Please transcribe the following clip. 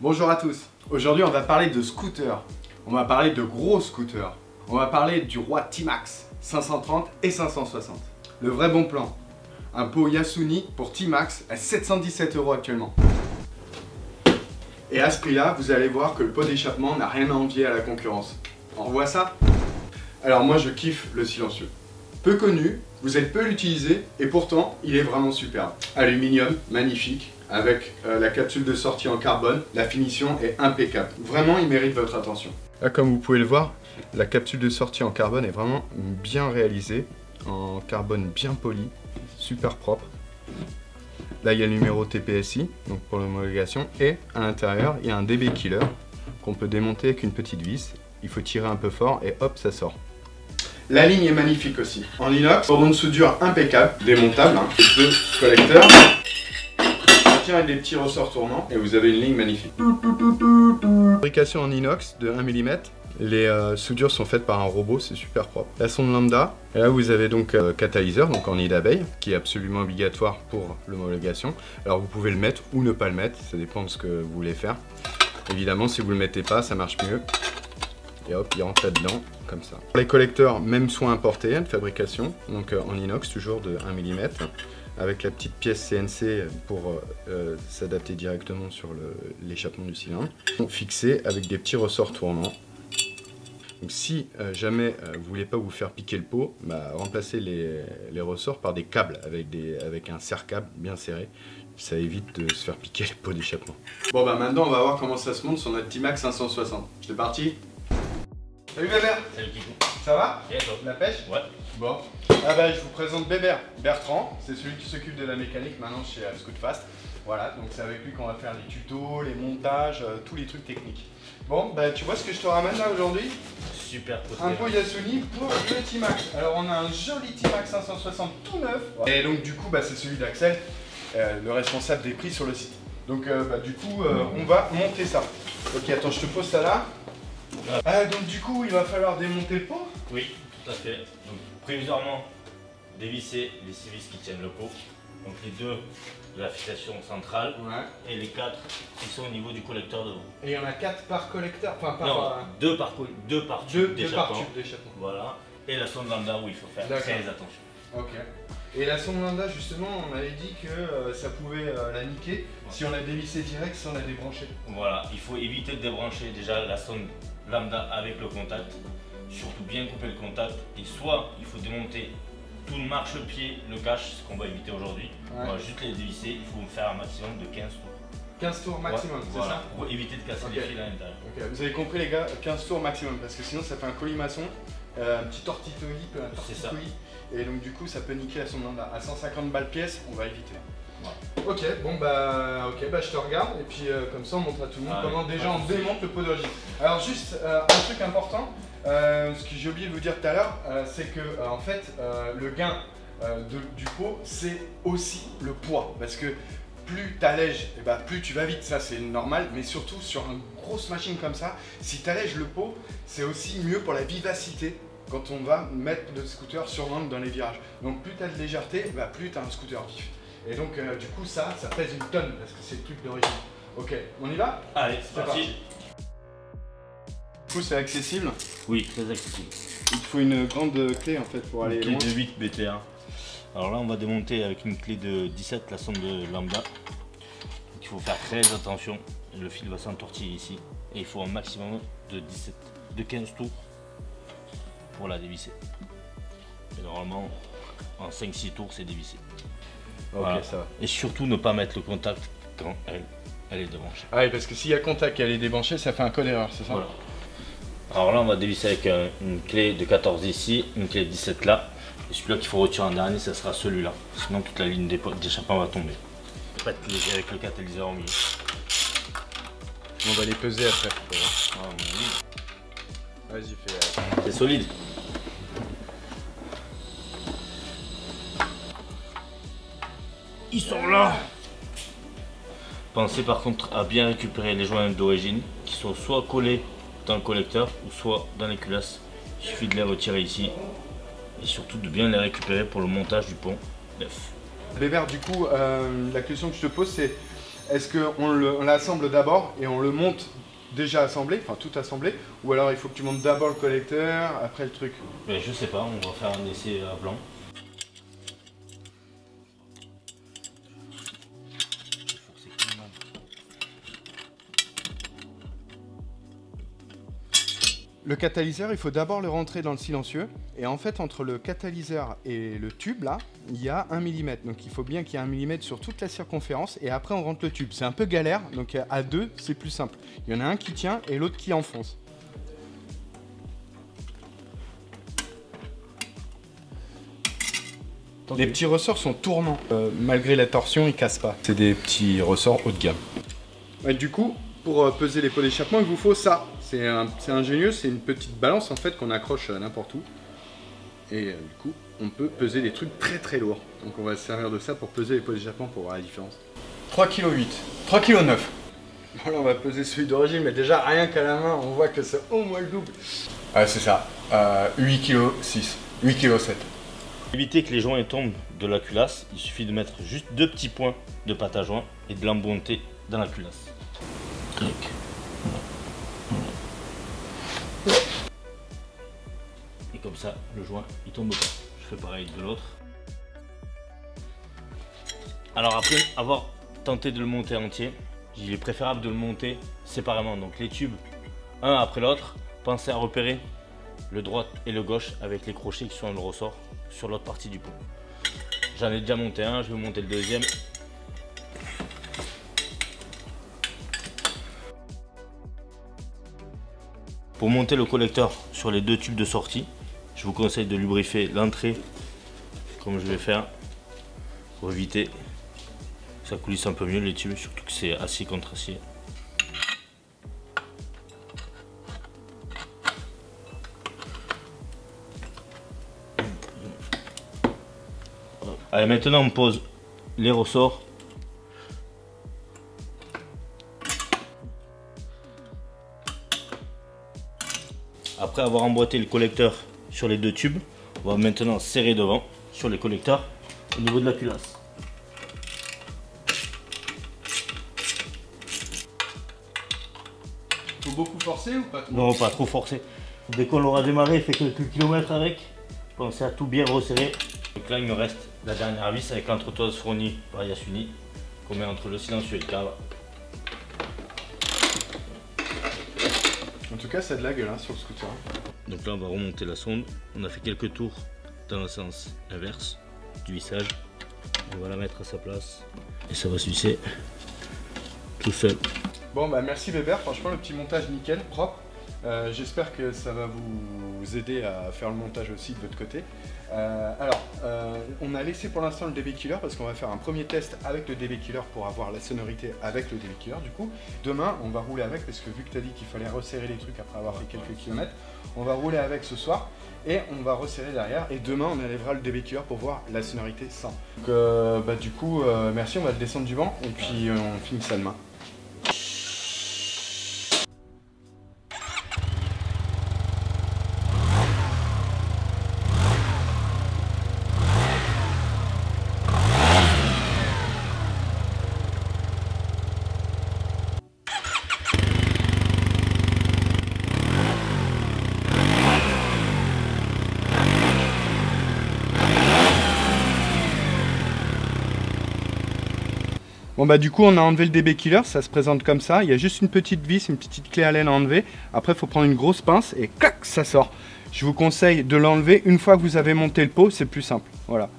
Bonjour à tous. Aujourd'hui on va parler de scooters. On va parler de gros scooters. On va parler du roi T-Max 530 et 560. Le vrai bon plan. Un pot Yasuni pour T-Max à 717 € actuellement. Et à ce prix-là, vous allez voir que le pot d'échappement n'a rien à envier à la concurrence. On revoit ça? Alors moi je kiffe le silencieux. Peu connu, vous êtes peu l'utiliser et pourtant il est vraiment superbe. Aluminium, magnifique, avec la capsule de sortie en carbone, la finition est impeccable. Vraiment il mérite votre attention. Là comme vous pouvez le voir, la capsule de sortie en carbone est vraiment bien réalisée, en carbone bien poli, super propre. Là il y a le numéro TPSI, donc pour l'homologation, et à l'intérieur il y a un DB Killer qu'on peut démonter avec une petite vis. Il faut tirer un peu fort et hop ça sort. La ligne est magnifique aussi, en inox, pour une soudure impeccable, démontable, hein. Deux collecteurs, ça tient avec des petits ressorts tournants et vous avez une ligne magnifique. Fabrication en inox de 1 mm, les soudures sont faites par un robot, c'est super propre. La sonde lambda, et là vous avez donc catalyseur, donc en nid d'abeille, qui est absolument obligatoire pour l'homologation. Alors vous pouvez le mettre ou ne pas le mettre, ça dépend de ce que vous voulez faire. Évidemment si vous le mettez pas, ça marche mieux. Et hop, il rentre là-dedans, comme ça. Les collecteurs, même soin importés de fabrication, donc en inox, toujours de 1 mm, avec la petite pièce CNC pour s'adapter directement sur l'échappement du cylindre. Fixés avec des petits ressorts tournants. Donc si jamais vous voulez pas vous faire piquer le pot, remplacez les ressorts par des câbles avec un serre-câble bien serré. Ça évite de se faire piquer les pots d'échappement. Bon maintenant on va voir comment ça se monte sur notre T-Max 560. C'est parti. Salut Bébert. Salut Kiko. Ça va? Et toi? La pêche? Ouais. Bon. Je vous présente Bébert. Bertrand, c'est celui qui s'occupe de la mécanique maintenant chez Scootfast. Voilà, donc c'est avec lui qu'on va faire les tutos, les montages, tous les trucs techniques. Bon, tu vois ce que je te ramène là aujourd'hui? Super côté. Un pot Yasuni pour le T-Max. Alors on a un joli T-Max 560 tout neuf. Et donc du coup, c'est celui d'Axel, le responsable des prix sur le site. Donc du coup, on va monter ça. Ok, attends, je te pose ça là. Donc du coup il va falloir démonter le pot. Oui, tout à fait. Donc provisoirement dévisser les 6 vis qui tiennent le pot. Donc les deux de la fixation centrale et les 4 qui sont au niveau du collecteur devant. Et il y en a 4 par collecteur, enfin par... Non, deux par tube d'échappement. Voilà. Et la sonde lambda où il faut faire très attention. Ok. Et la sonde lambda justement on avait dit que ça pouvait la niquer si on la dévissait direct, si on la débranchait. Voilà, il faut éviter de débrancher déjà la sonde lambda avec le contact, surtout bien couper le contact, et soit il faut démonter tout le marchepied, le cache, ce qu'on va éviter aujourd'hui, on va juste les dévisser, il faut faire un maximum de 15 tours. 15 tours maximum, c'est ça? Pour éviter de casser les fils à l'intérieur. Ok, vous avez compris les gars, 15 tours maximum, parce que sinon ça fait un colimaçon, un petit torticolis, et donc du coup ça peut niquer la sonde lambda. À 150 balles pièce, on va éviter. Voilà. Ok, je te regarde et puis comme ça on montre à tout le monde comment déjà on démonte le pot d'origine. Alors juste un truc important, ce que j'ai oublié de vous dire tout à l'heure, c'est que en fait le gain du pot c'est aussi le poids, parce que plus tu allèges, plus tu vas vite, ça c'est normal, mais surtout sur une grosse machine comme ça, si tu allèges le pot, c'est aussi mieux pour la vivacité quand on va mettre le scooter sur rampe dans les virages. Donc plus tu as de légèreté, plus tu as un scooter vif. Et donc du coup ça pèse une tonne parce que c'est le truc d'origine. Ok, on y va? Allez, c'est parti. Du coup c'est accessible? Oui, très accessible. Il faut une grande clé en fait pour aller loin. Une clé de 8 BT1. Alors là on va démonter avec une clé de 17 la sonde de lambda. Donc, il faut faire très attention, le fil va s'entortiller ici. Et il faut un maximum de 15 tours pour la dévisser. Et normalement en 5-6 tours c'est dévissé. Ok, voilà. Ça va. Et surtout ne pas mettre le contact quand elle est débranchée. Ah oui, parce que s'il y a contact et elle est débranchée, ça fait un code erreur, c'est ça? Voilà. Alors là on va dévisser avec une clé de 14 ici, une clé de 17 là. Et celui-là qu'il faut retirer en dernier, ça sera celui-là. Sinon toute la ligne d'échappement va tomber. Pas avec le catalyseur au milieu. On va les peser après. Vas-y, fais. C'est solide. Ils sont là. Pensez par contre à bien récupérer les joints d'origine qui sont soit collés dans le collecteur ou soit dans les culasses. Il suffit de les retirer ici et surtout de bien les récupérer pour le montage du pont neuf. Bébert, du coup, la question que je te pose c'est est-ce qu'on l'assemble d'abord et on le monte déjà assemblé, enfin tout assemblé, ou alors il faut que tu montes d'abord le collecteur, après le truc? Mais je sais pas, on va faire un essai à blanc. Le catalyseur, il faut d'abord le rentrer dans le silencieux. Et en fait, entre le catalyseur et le tube, là, il y a 1 mm. Donc il faut bien qu'il y ait 1 mm sur toute la circonférence. Et après, on rentre le tube. C'est un peu galère, donc à deux, c'est plus simple. Il y en a un qui tient et l'autre qui enfonce. Les petits ressorts sont tournants. Malgré la torsion, ils cassent pas. C'est des petits ressorts haut de gamme. Et du coup, pour peser les pots d'échappement, il vous faut ça. C'est ingénieux, c'est une petite balance en fait qu'on accroche n'importe où. Et du coup, on peut peser des trucs très très lourds. Donc on va se servir de ça pour peser les pots d'échappement pour voir la différence. 3,8 kg. 3,9 kg. Voilà, on va peser celui d'origine, mais déjà rien qu'à la main, on voit que c'est au moins le double. C'est ça, 8,6 kg, 8,7 kg. Pour éviter que les joints tombent de la culasse, il suffit de mettre juste 2 petits points de pâte à joint et de l'emboîter dans la culasse. Clic. Et comme ça, le joint il tombe pas. Je fais pareil de l'autre. Alors après avoir tenté de le monter entier, il est préférable de le monter séparément. Donc les tubes, un après l'autre. Pensez à repérer le droit et le gauche avec les crochets qui sont dans le ressort sur l'autre partie du pot. J'en ai déjà monté un, je vais monter le deuxième. Pour monter le collecteur sur les 2 tubes de sortie, je vous conseille de lubrifier l'entrée comme je vais faire pour éviter que ça coulisse un peu mieux les tubes, surtout que c'est acier contre acier. Allez, maintenant on pose les ressorts. Après avoir emboîté le collecteur sur les 2 tubes, on va maintenant serrer devant sur les collecteurs au niveau de la culasse. Faut beaucoup forcer ou pas trop? Non, pas trop forcer. Dès qu'on l'aura démarré, fait quelques kilomètres avec, pensez à tout bien resserrer. Donc là, il me reste la dernière vis avec l'entretoise fournie par Yasuni qu'on met entre le silencieux et le câble. En tout cas, ça a de la gueule hein, sur le scooter. Donc là, on va remonter la sonde. On a fait quelques tours dans le sens inverse du vissage. On va la mettre à sa place et ça va se visser tout seul. Bon, bah merci Weber, franchement, le petit montage nickel, propre. J'espère que ça va vous aider à faire le montage aussi de votre côté. On a laissé pour l'instant le DB Killer parce qu'on va faire un premier test avec le DB Killer pour avoir la sonorité avec le DB Killer. Du coup, demain, on va rouler avec parce que vu que tu as dit qu'il fallait resserrer les trucs après avoir fait quelques kilomètres, on va rouler avec ce soir et on va resserrer derrière. Et demain, on enlèvera le DB Killer pour voir la sonorité sans. Donc, du coup, merci, on va le descendre du banc et puis on finit ça demain. Bon bah du coup on a enlevé le DB Killer, ça se présente comme ça, il y a juste une petite vis, une petite clé Allen à enlever. Après il faut prendre une grosse pince et clac, ça sort. Je vous conseille de l'enlever une fois que vous avez monté le pot, c'est plus simple. Voilà.